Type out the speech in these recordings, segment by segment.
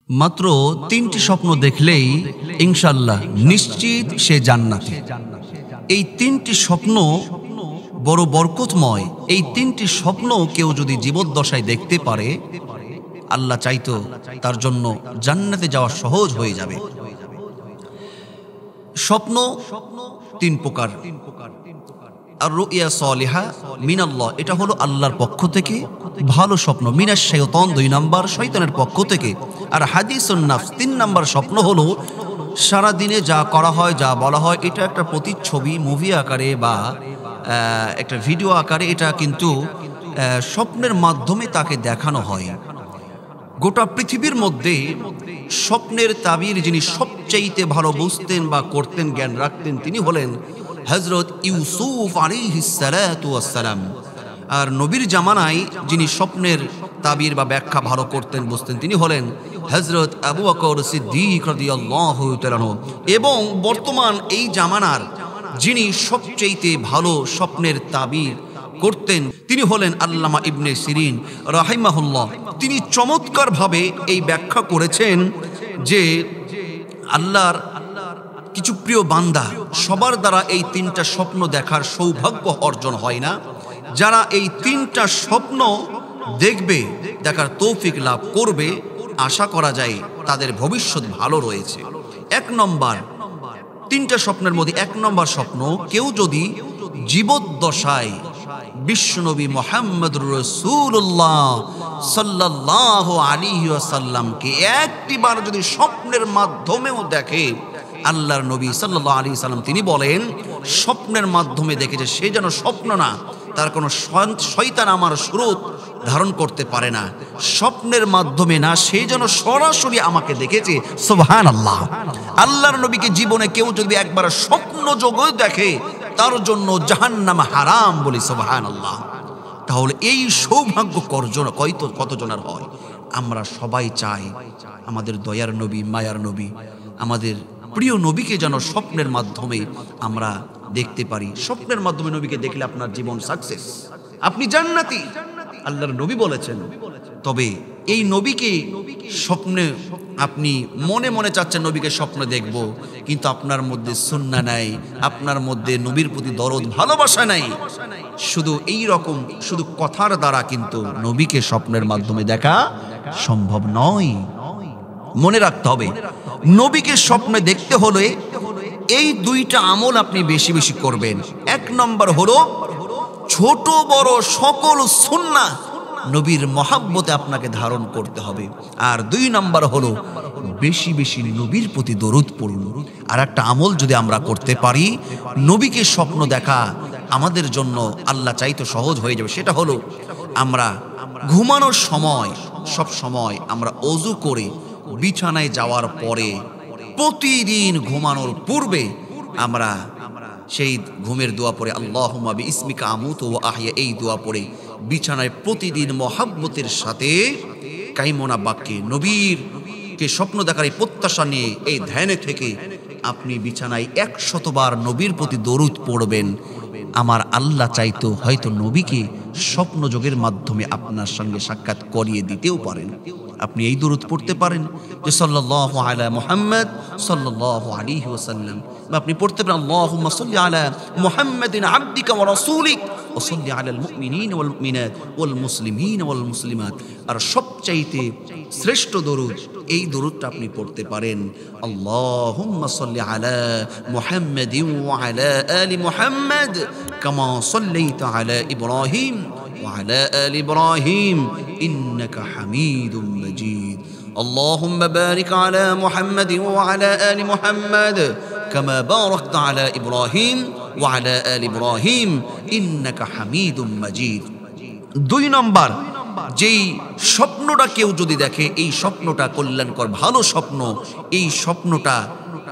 মাত্র ৩টি স্বপ্ন দেখলেই ইনশাআল্লাহ নিশ্চিত সে জান্নাতি। এই ৩টি স্বপ্ন বড় বরকতময়। এই ৩টি স্বপ্ন কেউ যদি জীবদ্দশায় দেখতে পারে, আল্লাহ চাইতো তার জন্য জান্নাতে যাওয়া সহজ হয়ে যাবে। স্বপ্ন ৩ প্রকার। আর রুইয়া সালিহা মিনাল্লাহ, এটা হলো আল্লাহর পক্ষ থেকে ভালো স্বপ্ন। মিনাশ শাইতান ২ নাম্বার, শয়তানের পক্ষ থেকে। আর হাদিসুন নাফস ৩ নাম্বার স্বপ্ন হলো সারা দিনে যা করা হয়, যা বলা হয়, এটা একটা প্রতিচ্ছবি মুভি আকারে বা একটা ভিডিও আকারে, এটা কিন্তু স্বপ্নের মাধ্যমে তাকে দেখানো হয়। গোটা পৃথিবীর মধ্যে স্বপ্নের তাবির যিনি সবচাইতে ভালো বুঝতেন বা করতেন, জ্ঞান রাখতেন, তিনি হলেন হযরত ইউসুফ আলাইহিস সালাতু ওয়াস সালাম। আর নবীর জামানায় যিনি স্বপ্নের তাবির বা ব্যাখ্যা ভালো করতেন, বুঝতেন, তিনি হলেন হযরত আবু বকর সিদ্দিক রাদিয়াল্লাহু তাআলা। এবং বর্তমান এই জামানার যিনি সবচাইতে ভালো স্বপ্নের তাবির করতেন, তিনি হলেন আল্লামা ইবনে সিরিন রাহিমাহুল্লাহ। তিনি চমৎকারভাবে এই ব্যাখ্যা করেছেন যে আল্লাহর কিছু প্রিয় বান্দা, সবার দ্বারা এই ৩টা স্বপ্ন দেখার সৌভাগ্য অর্জন হয় না। যারা এই ৩টা স্বপ্ন দেখবে, দেখার তৌফিক লাভ করবে, আশা করা যায় তাদের ভবিষ্যৎ ভালো রয়েছে। ১ নম্বর ৩টা স্বপ্নের মধ্যে ১ নম্বর স্বপ্ন, কেউ যদি জীবদ্দশায় বিশ্বনবী মুহাম্মদুর রাসূলুল্লাহ সাল্লাল্লাহু আলাইহি ওয়াসাল্লামকে একটিবার যদি স্বপ্নের মাধ্যমেও দেখে, আল্লাহর নবী সাল্লাল্লাহু আলাইহি সাল্লাম তিনি বলেন, স্বপ্নের মাধ্যমে দেখেছে সে যেন স্বপ্ন না, তার কোনো শয়তান আমার সুরত ধারণ করতে পারে না। স্বপ্নের মাধ্যমে না, সে যেন সরাসরি আমাকে দেখেছে। সুবহানাল্লাহ। আল্লাহর নবীকে জীবনে কেউ যদি একবার স্বপ্ন যোগে দেখে, তার জন্য জাহান্নাম হারাম, বলি সুবহানাল্লাহ। তাহলে এই সৌভাগ্য কতজনের হয়? আমরা সবাই চাই আমাদের দয়ার নবী, মায়ার নবী, আমাদের প্রিয় নবীকে যেন স্বপ্নের মাধ্যমে আমরা দেখতে পারি। স্বপ্নের মাধ্যমে নবীকে দেখলে আপনার জীবন সাকসেস, আপনি জান্নাতি, আল্লাহর নবী বলেছেন। তবে এই নবীকে স্বপ্নে আপনি মনে মনে চাচ্ছেন নবীকে স্বপ্ন দেখব, কিন্তু আপনার মধ্যে সুন্নাহ নাই, আপনার মধ্যে নবীর প্রতি দরদ ভালোবাসা নাই। শুধু এই রকম শুধু কথার দ্বারা কিন্তু নবীকে স্বপ্নের মাধ্যমে দেখা সম্ভব নয়। মনে রাখতে হবে, নবীকে স্বপ্নে দেখতে হলে এই 2টা আমল আপনি বেশি বেশি করবেন। ১ নম্বর হলো ছোট বড় সকল সুন্নাহ নবীর মহাব্বতে আপনাকে ধারণ করতে হবে। আর ২ নম্বর হলো বেশি বেশি নবীর প্রতি দরুদ পড়ুন। আর একটা আমল যদি আমরা করতে পারি, নবীকে স্বপ্ন দেখা আমাদের জন্য আল্লাহ চাইতো সহজ হয়ে যাবে। সেটা হলো আমরা ঘুমানোর সময়, সব সময় আমরা ওযু করে বিছানায় যাওয়ার পরে, প্রতিদিন ঘুমানোর পূর্বে আমরা সেই ঘুমের দোয়া পড়ে, আল্লাহুম্মা বিইসমিকা আমুতু ওয়া আহইয়া, এই দোয়া পড়ে বিছানায় প্রতিদিন মহাব্বতের সাথে কাইমনা বাক্যে নবীর কে স্বপ্ন দেখার এই প্রত্যাশা নিয়ে এই ধ্যানে থেকে আপনি বিছানায় ১০০ বার নবীর প্রতি দরুদ পড়বেন। আমার আল্লাহ চাইতো হয়তো নবীকে স্বপ্ন যোগের মাধ্যমে আপনার সঙ্গে সাক্ষাৎ করিয়ে দিতেও পারেন। আপনি এই দরুদ পড়তে পারেন যে সাল্লাল্লাহু আলা মুহাম্মদ সাল্লাল্লাহু আলাইহি ওয়াসাল্লাম, বা আপনি পড়তে পারেন আল্লাহুম্মা সাল্লি আলা মুহাম্মাদিন আবদিকা ওয়া রাসূলিক ওয়া সাল্লি আলাল মুমিনিনা ওয়াল মুমিনাত ওয়াল মুসলিমিনা ওয়াল মুসলিমাত। আর সবচাইতে শ্রেষ্ঠ দরুদ, এই দরুদটা আপনি পড়তে পারেন, আল্লাহুম্মা সাল্লি আলা মুহাম্মাদিন ওয়া আলা আলি মুহাম্মাদ কামা সাল্লাইতা আলা ইব্রাহিম وعلى آل إبراهيم إنك حميد مجيد. اللهم بارك على محمد وعلى آل محمد كما باركت على إبراهيم وعلى آل إبراهيم إنك حميد مجيد. ২ নম্বর, যেই স্বপ্নটা কেউ যদি দেখে, এই স্বপ্নটা কল্যাণকর ভালো স্বপ্ন, এই স্বপ্নটা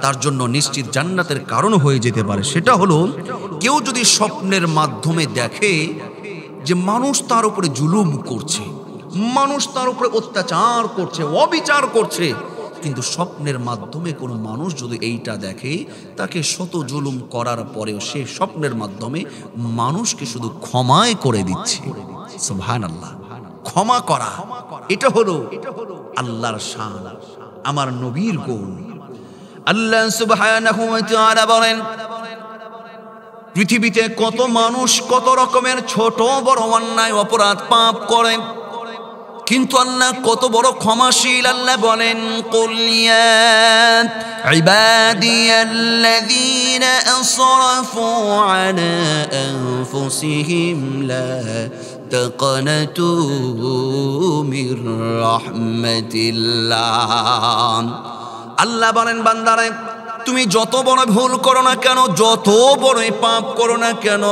তার জন্য নিশ্চিত জান্নাতের কারণ হয়ে যেতে পারে। সেটা হলো কেউ যদি স্বপ্নের মাধ্যমে দেখে যে মানুষ তার উপরে জুলুম করছে, মানুষ তার উপরে অত্যাচার করছে, অবিচার করছে, কিন্তু স্বপ্নের মাধ্যমে কোনো মানুষ যদি এইটা দেখে, তাকে শত জুলুম করার পরেও সে স্বপ্নের মাধ্যমে মানুষকে শুধু ক্ষমায় করে দিচ্ছে। সুবহানাল্লাহ। ক্ষমা করা, এটা হলো আল্লাহর শান। আমার নবীর গুণ। আল্লাহ সুবহানাহু ওয়া তাআলা বলেন, পৃথিবীতে কত মানুষ কত রকমের ছোট বড় অন্যায় অপরাধ পাপ করে, কিন্তু আল্লাহ কত বড় ক্ষমাশীল। আল্লাহ বলেন, কুল ইয়া ইবাদিয়াল্লাযীনা আসরাফু আলা আনফুসিহিম লা তাকনাতু মির রাহমাতিল্লাহ। আল্লাহ বলেন, বান্দারে তুমি যত বড় ভুল করো না কেন, যত বড়ই পাপ করো না কেন,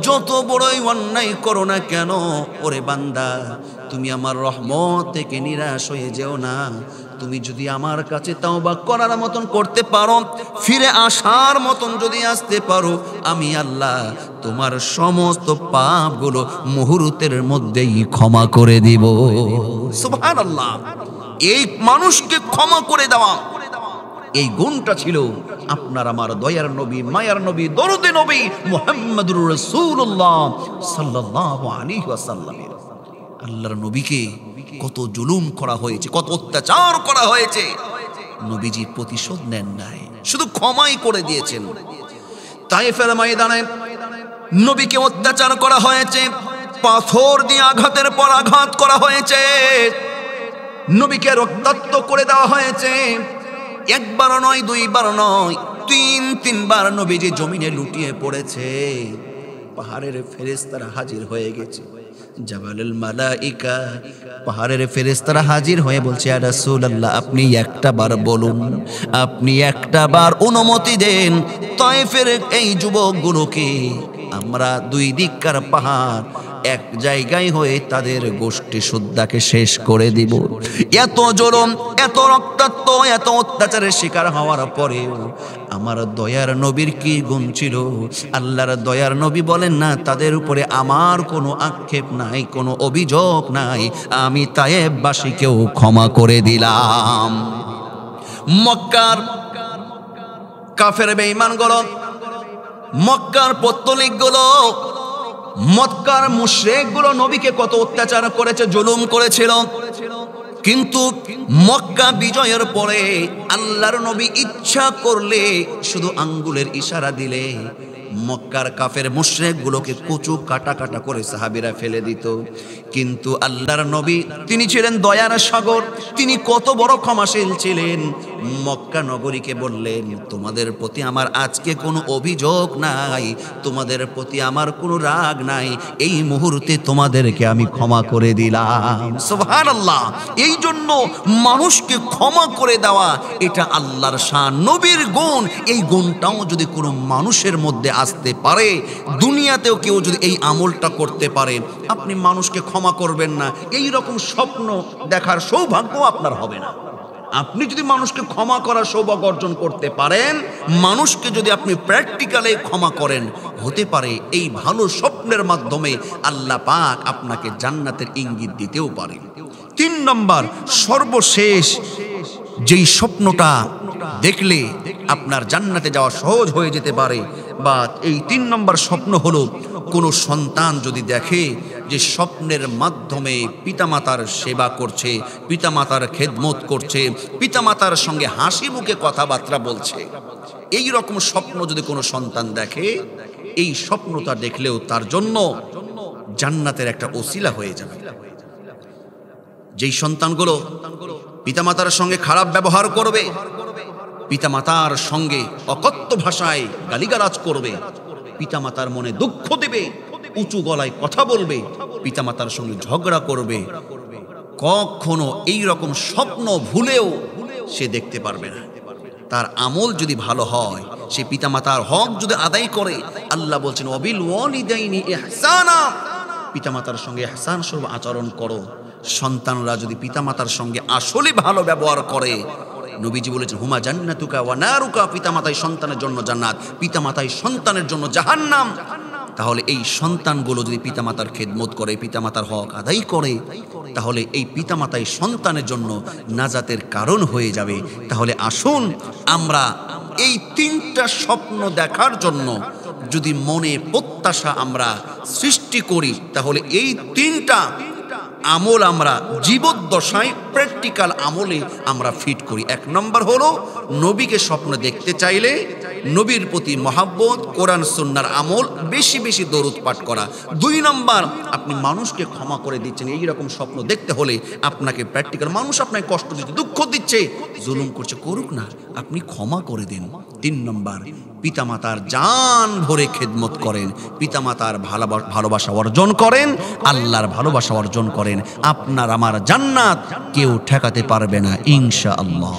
যত বড়ই অন্যায় করো না কেন, ওরে বান্দা তুমি আমার রহমত থেকে নিরাশ হয়ে যেও না। তুমি যদি আমার কাছে তাওবা করার মতন করতে পারো, ফিরে আসার মতন যদি আসতে পারো, আমি আল্লাহ তোমার সমস্ত পাপগুলো মুহূর্তের মধ্যেই ক্ষমা করে দিব। সুবহানাল্লাহ। এই মানুষকে ক্ষমা করে দেওয়া, এই গুণটা ছিল আপনার আমার দয়ার নবী, মায়ার নবী, দরদে নবী মুহাম্মদুর রাসূলুল্লাহ সাল্লাল্লাহু আলাইহি ওয়াসাল্লাম। আল্লাহর নবীকে কত জুলুম করা হয়েছে, কত অত্যাচার করা হয়েছে, নবীজি প্রতিশোধ নেন নাই, শুধু ক্ষমাই করে দিয়েছেন। তায়েফের ময়দানে নবীকে অত্যাচার করা হয়েছে, পাথর দিয়ে আঘাতের পর আঘাত করা হয়েছে, নবীকে রক্তাক্ত করে দেওয়া হয়েছে। একবার নয়, দুইবার নয়, তিনবার নবীজি জমিনে লুটিয়ে পড়েছে। পাহাড়ের ফেরেশতারা হাজির হয়ে গেছে, জাবালুল মালাইকা, পাহাড়ের ফেরেশতারা হাজির হয়ে বলছে, ইয়া রাসূলুল্লাহ আপনি একটা বার বলুন, আপনি একটা বার অনুমতি দেন, তায়েফের এই যুবকগুলোকে আমরা দুই দিককার পাহাড় এক জায়গায় হয়ে তাদের গোষ্ঠী শুদ্ধাকে শেষ করে দিব। এত জুলুম, এত রক্তাক্ত, এত অত্যাচারের শিকার হওয়ার পরেও আমার দয়ার নবীর কি গুণ ছিল? আল্লাহর দয়ার নবী বলেন না, তাদের উপরে আমার কোনো আক্ষেপ নাই, কোনো অভিযোগ নাই, আমি তায়েফবাসীকেও ক্ষমা করে দিলাম। মক্কার কাফের বেঈমানগুলো, মক্কার পত্তলিকগুলো, মক্কার মুশরিকগুলো নবীকে কত অত্যাচার করেছে, জুলুম করেছিল, কিন্তু মক্কা বিজয়ের পরে আল্লাহর নবী ইচ্ছা করলে, শুধু আঙ্গুলের ইশারা দিলে মক্কার কাফের মুশরিকগুলোকে কুচু কাটা কাটা করে সাহাবীরা ফেলে দিত। কিন্তু আল্লাহর নবী তিনি ছিলেন দয়ার সাগর, তিনি কত বড় ক্ষমাশীল ছিলেন। মক্কা নগরীকে বললেন, তোমাদের প্রতি আমার আজকে কোনো অভিযোগ নাই, তোমাদের প্রতি আমার কোনো রাগ নাই, এই মুহূর্তে তোমাদেরকে আমি ক্ষমা করে দিলাম। সুবহানাল্লাহ। এই জন্য মানুষকে ক্ষমা করে দেওয়া এটা আল্লাহর শান, নবীর গুণ। এই গুণটাও যদি কোনো মানুষের মধ্যে আসতে পারে, দুনিয়াতেও কেউ যদি এই আমলটা করতে পারে, আপনি মানুষকে ক্ষমা করবেন না, এই রকম স্বপ্ন দেখার সৌভাগ্য আপনার হবে না। আপনি যদি মানুষকে ক্ষমা করার সৌভাগ্য অর্জন করতে পারেন, মানুষকে যদি আপনি প্র্যাকটিক্যালি ক্ষমা করেন, হতে পারে এই ভালো স্বপ্নের মাধ্যমে আল্লাহ পাক আপনাকে জান্নাতের ইঙ্গিত দিতেও পারে। 3 নম্বর, সর্বশেষ যেই স্বপ্নটা দেখলে আপনার জান্নাতে যাওয়া সহজ হয়ে যেতে পারে, বা এই 3 নম্বর স্বপ্ন হলো, কোনো সন্তান যদি দেখে যে স্বপ্নের মাধ্যমে পিতামাতার সেবা করছে, পিতামাতার খেদমত করছে, পিতামাতার সঙ্গে হাসি মুখে কথাবার্তা বলছে, এই রকম স্বপ্ন যদি কোনো সন্তান দেখে, এই স্বপ্নটা দেখলেও তার জন্য জান্নাতের একটা ওসিলা হয়ে যাবে। যেই সন্তানগুলো পিতামাতার সঙ্গে খারাপ ব্যবহার করবে, পিতামাতার সঙ্গে অকথ্য ভাষায় গালিগালাজ করবে, পিতামাতার মনে দুঃখ দেবে, উঁচু গলায় কথা বলবে, পিতামাতার সঙ্গে ঝগড়া করবে, কখনো এই রকম স্বপ্ন ভুলেও সে দেখতে পারবে না। তার আমল যদি ভালো হয়, সে পিতামাতার হক যদি আদায় করে, আল্লাহ বলছেন ওয়াবিল ওয়ালিদাইনি ইহসানা, পিতামাতার সঙ্গে ইহসান স্বরূপ আচরণ করো। সন্তানরা যদি পিতামাতার সঙ্গে আসলে ভালো ব্যবহার করে, নবীজি বলেছেন হুমা জান্নাতুকা ওয়া নারুকা, পিতামাতাই সন্তানের জন্য জান্নাত, পিতামাতাই সন্তানের জন্য জাহান্নাম। তাহলে এই সন্তানগুলো যদি পিতামাতার খেদমত করে, পিতামাতার হক আদায় করে, তাহলে এই পিতামাতাই সন্তানের জন্য নাজাতের কারণ হয়ে যাবে। তাহলে আসুন আমরা এই 3টা স্বপ্ন দেখার জন্য যদি মনে প্রত্যাশা আমরা সৃষ্টি করি, তাহলে এই 3টা আমল আমরা জীবদ্দশায় প্র্যাকটিক্যাল আমলে আমরা ফিট করি। 1 নম্বর হলো নবীকে স্বপ্ন দেখতে চাইলে নবীর প্রতি মহাব্বত, কোরআন সুন্নাহর আমল, বেশি বেশি দরুদ পাঠ করা। 2 নম্বর, আপনি মানুষকে ক্ষমা করে দিচ্ছেন, এই রকম স্বপ্ন দেখতে হলে আপনাকে প্র্যাকটিক্যাল, মানুষ আপনাকে কষ্ট দিচ্ছে, দুঃখ দিচ্ছে, জুলুম করছে, করুক না, আপনি ক্ষমা করে দিন। 3 নম্বর, পিতামাতার জান ভরে খেদমত করেন, পিতামাতার ভালোবাসা অর্জন করেন, আল্লাহর ভালোবাসা অর্জন করেন। আপনার আমার জান্নাত কেউ ঠেকাতে পারবে না ইনশাআল্লাহ।